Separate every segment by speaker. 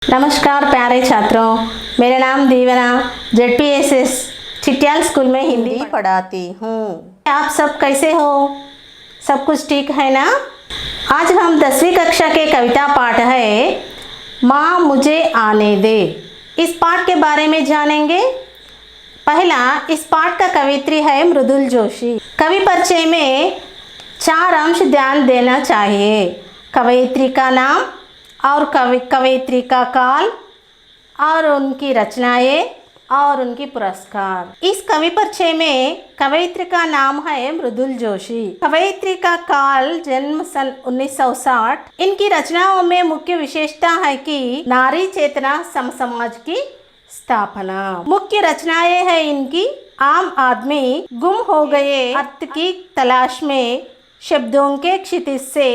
Speaker 1: नमस्कार प्यारे छात्रों, मेरा नाम दीवना जेडपीएसएस चिट्याल स्कूल में हिंदी पढ़ाती हूँ। आप सब कैसे हो? सब कुछ ठीक है ना? आज हम 10वीं कक्षा के कविता पाठ है माँ मुझे आने दे। इस पाठ के बारे में जानेंगे। पहला, इस पाठ का कवित्री है मृदुल जोशी। कवि परिचय में 4 अंश ध्यान देना चाहिए। कवयित्री का नाम और कवयित्री का काल और उनकी रचनाएं और उनकी पुरस्कार। इस कवि परिचय में कवयित्री का नाम है मृदुल जोशी। कवयित्री का काल जन्म सन 1960। इनकी रचनाओं में मुख्य विशेषता है कि नारी चेतना समसमाज की स्थापना। मुख्य रचनाएं है इनकी आम आदमी, गुम हो गए अर्थ की तलाश में, शब्दों के क्षितिज से,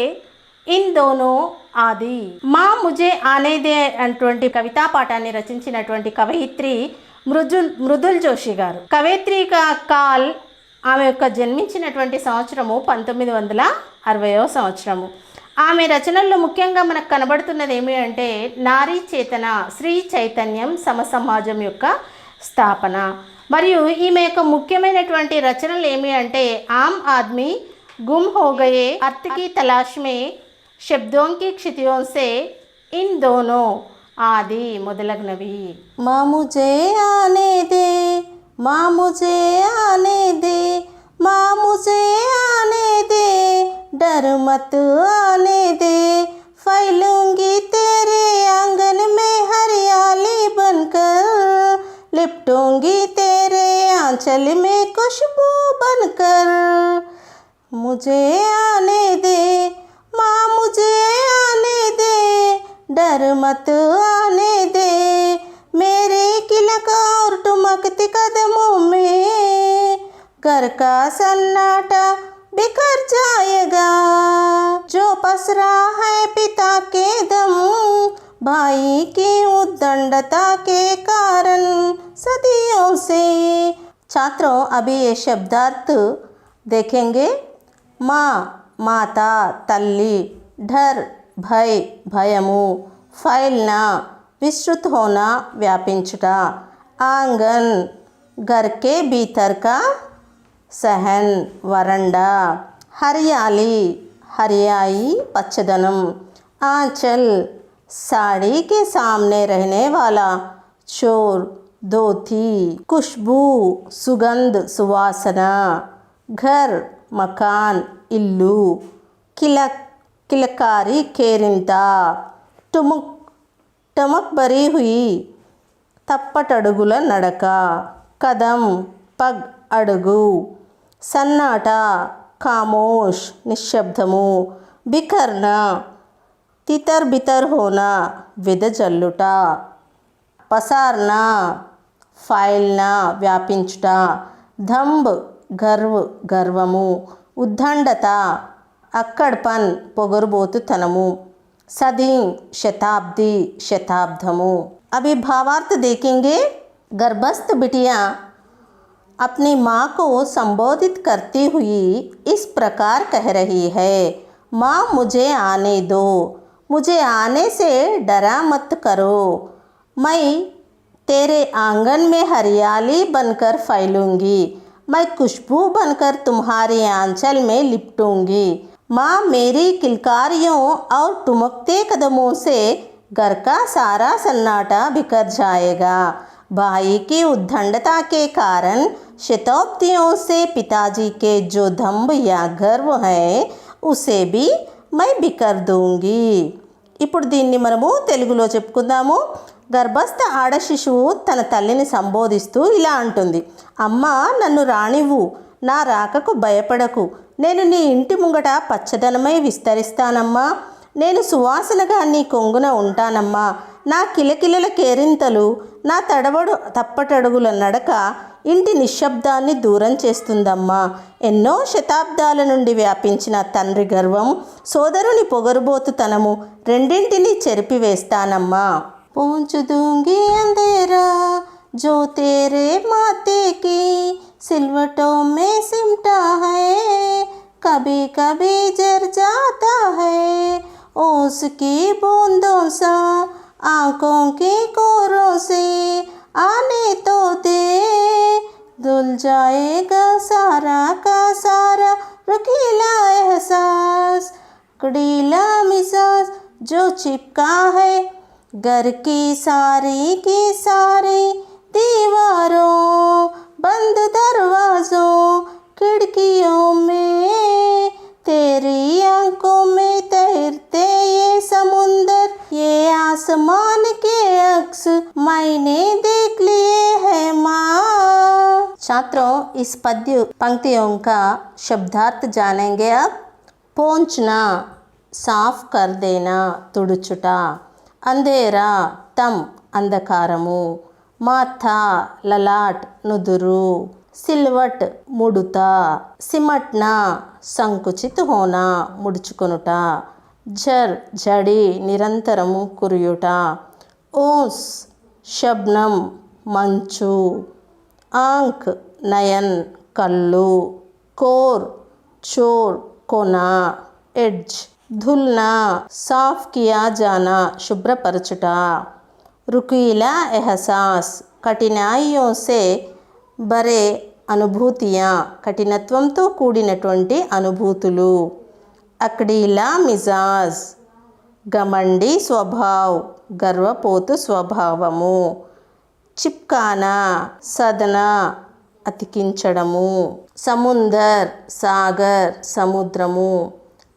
Speaker 1: इन दोनों आदि। మా ముజే ఆనే దే అటువంటి కవితా పాఠాన్ని రచించినటువంటి కవయిత్రి మృదుల్ జోషి గారు. కవయిత్రి కాల్ ఆమె యొక్క జన్మించినటువంటి సంవత్సరము 1960వ సంవత్సరము. ఆమె రచనల్లో ముఖ్యంగా మనకు కనబడుతున్నది ఏమి అంటే నారీ చేతన, స్త్రీ చైతన్యం, సమసమాజం యొక్క స్థాపన. మరియు ఈమె యొక్క ముఖ్యమైనటువంటి రచనలు ఏమి అంటే ఆమ్ ఆద్మీ, గుమ్ హో గయే, अर्थ की तलाश में, शब्दों की क्षितियों से, इन दोनों आदि మొదలగునవి.
Speaker 2: माँ मुझे आने दे, माँ मुझे आने दे, माँ मुझे आने दे, डर मत आने दे, फैलूंगी तेरे आंगन में हरियाली बनकर, लिपटूंगी तेरे आंचल में खुशबू बनकर, मुझे आने दे, माँ मुझे आने दे, डर मत आने दे, मेरे किलक और टुमकते कदमों में घर का सन्नाटा बिखर जाएगा, जो पसरा है पिता के दम, भाई की उद्दंडता के कारण सदियों से. छात्रों, अभी ये शब्दार्थ देखेंगे. माँ माता, तल्ली, डर भय, भयमु, फैलना, विस्तृत होना, व्यापिंचुटा, आंगन, घर के भीतर का सहन, वरंडा, हरियाली, हरियाई, पच्छदनम, आंचल, साड़ी के सामने रहने वाला चोर, धोती, खुशबू, सुगंध, सुवासना, घर, मकान, इल्लू, किलक, किलकारी, केरिंता, टुमुक, टमक भरी हुई, तप्पट अडुगुल नडका, कदम, पग, अडुगु, सन्नाटा, खामोश, निश्शब्दमु, बिखरना, तितर बितर होना, विदजल्लुटा, पसारना, फैलना, व्यापिंచుట, దంబ్, गर्व, गर्वमु, उद्दंडता, अक्कड़पन, పొగరుబోతుతనము, सदी, शताब्दी, शताब्दमु. अभी भावार्थ देखेंगे. गर्भस्थ बिटिया अपनी माँ को संबोधित करती हुई इस प्रकार कह रही है, माँ मुझे आने दो, मुझे आने से डरा मत करो, मैं तेरे आंगन में हरियाली बनकर फैलूंगी, मैं खुशबू बनकर तुम्हारे आंचल में लिपटूंगी. माँ मेरी किलकारियों और टुमकते कदमों से घर का सारा सन्नाटा बिखर जाएगा. भाई की उद्दंडता के कारण शताब्दियों से पिताजी के जो दंभ या गर्व है उसे भी मैं बिखर दूंगी. ఇప్పుడు దీన్ని మనము తెలుగులో చెప్పుకుందాము. గర్భస్థ ఆడ శిశువు తన తల్లిని సంబోధిస్తూ ఇలా అంటుంది, అమ్మ నన్ను రానివ్వు, నా రాకకు భయపడకు, నేను నీ ఇంటి ముంగట పచ్చదనమై విస్తరిస్తానమ్మా, నేను సువాసనగా నీ కొంగున ఉంటానమ్మా, నా కిలకిలల కేరింతలు, నా తప్పటడుగుల నడక ఇంటి నిశ్శబ్దాన్ని దూరం చేస్తుందమ్మా. ఎన్నో శతాబ్దాల నుండి వ్యాపించిన తండ్రి గర్వం, సోదరుని పొగరుబోతుతనము రెండింటినీ చెరిపివేస్తానమ్మా. पूंछ दूंगी अंधेरा जो तेरे माथे की सिलवटों में सिमटा है, कभी कभी जर जाता है ओस की बूंदों सा आंखों के कोरों से आने तो दे, धुल जाएगा सारा का सारा रखीला एहसास, कड़ीला मिजाज जो चिपका है घर की सारी दीवारों, बंद दरवाज़ों खिड़कियों में, तेरी आंखों में तैरते ये समुंदर, ये आसमान के अक्स मैंने देख लिए हैं माँ। छात्रों, इस पद्य पंक्तियों का शब्दार्थ जानेंगे अब। पोंछना, साफ कर देना, तुడుచుట। अंधेरा, तम, अंधकारము। माथा, ललाट, నుదురు। सिलवट, मुड़ुत। सिमटना, संकुचित होना, मुడుచుకొనుట। झर, झड़ी, निरंतरము కురియుట। ओस, शबनम, मंचु। आंख, नयन, कल्लु। कोर, चोर, कोना, एड्ज। धुलना, साफ किया जाना, शुभ्रपरచుట। रुकीला एहसास, कठिनाइयों से भरे అనుభూతియా, కఠినత్వంతో కూడినటువంటి అనుభూతులు। అక్డీలా మిజాజ్, గమండి స్వభావ్, గర్వపోతు స్వభావము। చిప్కానా, సదన, అతికించడము। సముందర్, సాగర్, సముద్రము।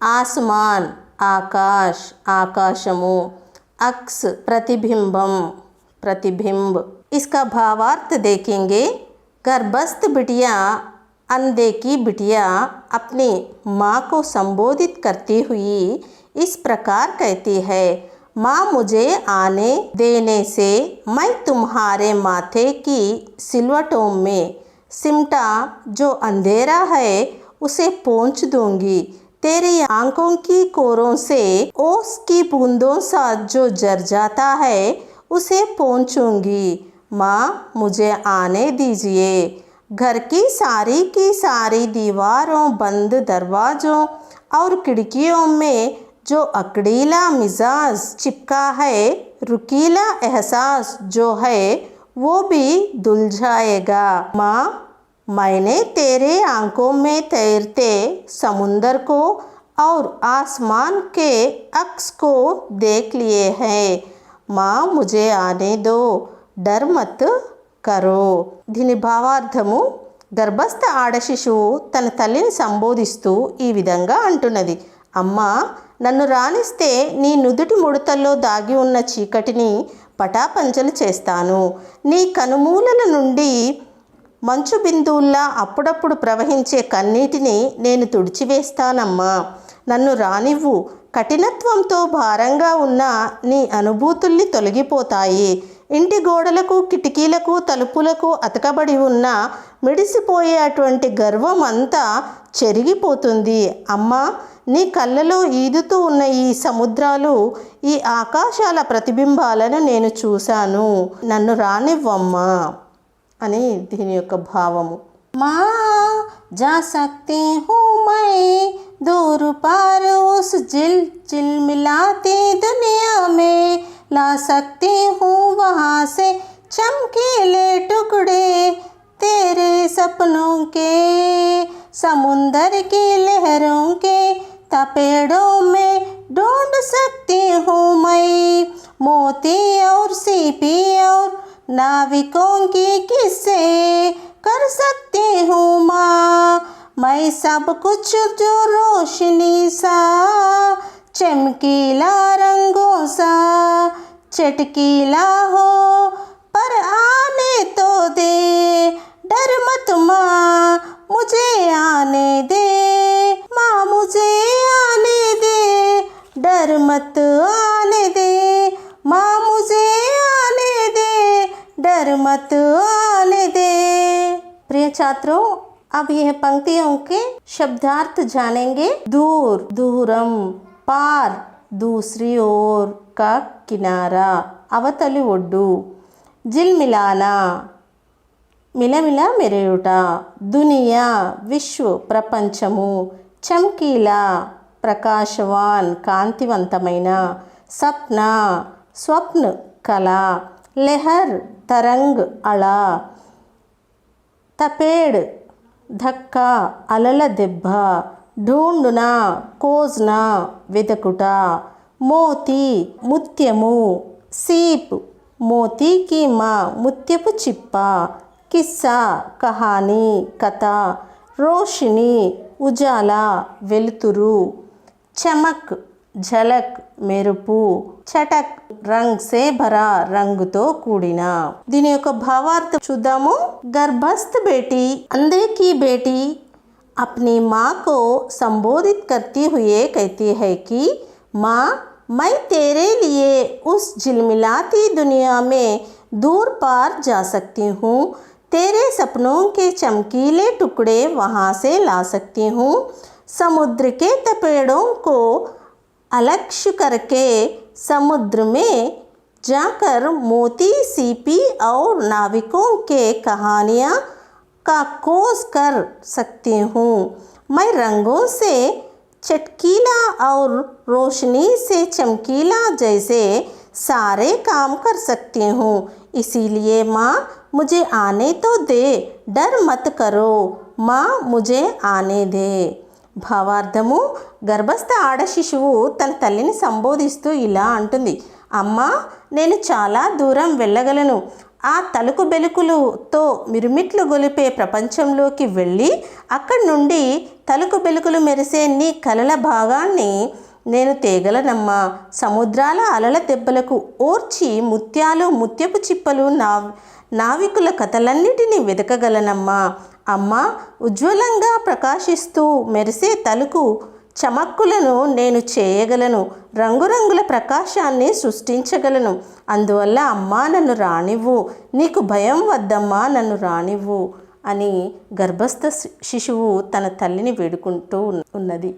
Speaker 2: ఆస్మాన్, ఆకాశ్, ఆకాశము। अक्स, प्रतिबिंबम, प्रतिबिंब। इसका भावार्थ देखेंगे। गर्भस्थ बिटिया, अनदेखी बिटिया अपनी माँ को संबोधित करती हुई इस प्रकार कहती है, माँ मुझे आने देने से मैं तुम्हारे माथे की सिलवटों में सिमटा जो अंधेरा है उसे पोंछ दूंगी, तेरी आंखों की कोरों से ओस की बूंदों सा जो जर जाता है उसे पोंछूंगी। माँ मुझे आने दीजिए। घर की सारी दीवारों, बंद दरवाज़ों और खिड़कियों में जो अकड़ीला मिजाज चिपका है, रुकीला एहसास जो है वो भी धुल जाएगा। माँ मैंने तेरे आंखों में तैरते समुंदर को और आसमान के अक्स को देख लिए हैं। माँ मुझे आने दो, डर मत करो। దీని భావార్థము, గర్భస్థ ఆడ శిశువు తన తల్లిని సంబోధిస్తూ ఈ విధంగా అంటున్నది, అమ్మా నన్ను రాణిస్తే నీ నుదుటి ముడతల్లో దాగి ఉన్న చీకటిని పటాపంచలు చేస్తాను, నీ కనుమూలల నుండి మంచు బిందువుల్లా అప్పుడప్పుడు ప్రవహించే కన్నీటిని నేను తుడిచివేస్తానమ్మా, నన్ను రానివ్వు, కఠినత్వంతో భారంగా ఉన్న నీ అనుభూతుల్ని తొలగిపోతాయి, ఇంటి గోడలకు కిటికీలకు తలుపులకు అతకబడి ఉన్న మిడిసిపోయే అటువంటి గర్వం అంతా చెరిగిపోతుంది, అమ్మా నీ కళ్ళలో ఈదుతూ ఉన్న ఈ సముద్రాలు, ఈ ఆకాశాల ప్రతిబింబాలను నేను చూశాను, నన్ను రానివ్వమ్మా అని దీని యొక్క భావము। माँ जा सकती हूँ मैं दूर पार उस झिलमिलाती दुनिया में, ला सकती हूँ वहाँ से चमकीले टुकड़े तेरे सपनों के, समुंदर की लहरों के तपेड़ों में ढूंढ सकती हूँ मैं, मोती और सीपी और नाविकों की किस्से कर सकती हूँ माँ, मैं सब कुछ जो रोशनी सा, चमकीला रंगों सा, चटकीला हो पर आने तो दे, डर मत माँ मुझे आने दे, माँ मुझे आने दे, डर मत आने दे, माँ मुझे आने दे, डर मत आने दे। प्रिय छात्रों, अब यह पंक्तियों के शब्दार्थ जानेंगे। दूर, दूरम, पार, दूसरी ओर का किनारा, అవతలి ఒడ్డు। జిల్మిలానా, మిలమిల మెరయుట। దునియా, విశ్వ, ప్రపంచము। చమ్కీలా, ప్రకాశవాన్, కాంతివంతమైన। సప్న,
Speaker 1: స్వప్న కళ, లెహర్ తరంగ్ అళ, తపేడ్ ధక్కా అలల దెబ్బ, ఢూండునా కోజ్నా వెదకుట, మోతీ ముత్యము, సీప్ మోతీకి మా ముత్యపు చిప్ప, కిస్సా కహానీ కథ, రోషిని ఉజాల వెలుతురు, చమక్ ఝలక్ మెరుపు, చటక్ రంగ్ సే భరా రంగుతో కూడిన. దీని యొక్క భావార్థం చూద్దాము. गर्भस्थ बेटी अंधे की बेटी अपनी माँ को संबोधित करते हुए कहती है कि माँ, मैं तेरे लिए उस झिलमिलाती दुनिया में दूर पार जा सकती हूँ. तेरे सपनों के चमकीले टुकड़े वहाँ से ला सकती हूँ. समुद्र के तपेड़ों को अलक्ष्य करके समुद्र में जाकर मोती, सीपी और नाविकों के कहानियाँ का खोज कर सकती हूँ. मैं रंगों से चटकीला और रोशनी से चमकीला जैसे सारे काम कर सकती हूँ. इसीलिए माँ, मुझे आने तो दे, डर मत करो. माँ, मुझे आने दे. భావార్థము, గర్భస్థ ఆడ శిశువు తన తల్లిని సంబోధిస్తూ ఇలా అంటుంది. అమ్మా, నేను చాలా దూరం వెళ్ళగలను. ఆ తలుకు బెలుకులతో మిరుమిట్లు గొలిపే ప్రపంచంలోకి వెళ్ళి అక్కడి నుండి తలుకు బెలుకులు మెరిసే నీ కలల భాగాన్ని నేను తేగలనమ్మా. సముద్రాల అలల దెబ్బలకు ఓర్చి ముత్యాలు, ముత్యపు చిప్పలు, నావికుల కథలన్నిటినీ వెతకగలనమ్మా. అమ్మా, ఉజ్వలంగా ప్రకాశిస్తూ మెరిసే తలుకు చమక్కులను నేను చేయగలను. రంగురంగుల ప్రకాశాన్ని సృష్టించగలను. అందువల్ల అమ్మా, నన్ను రానివ్వు. నీకు భయం వద్దమ్మా, నన్ను రానివ్వు అని గర్భస్థ శిశువు తన తల్లిని వేడుకుంటూ ఉన్నది.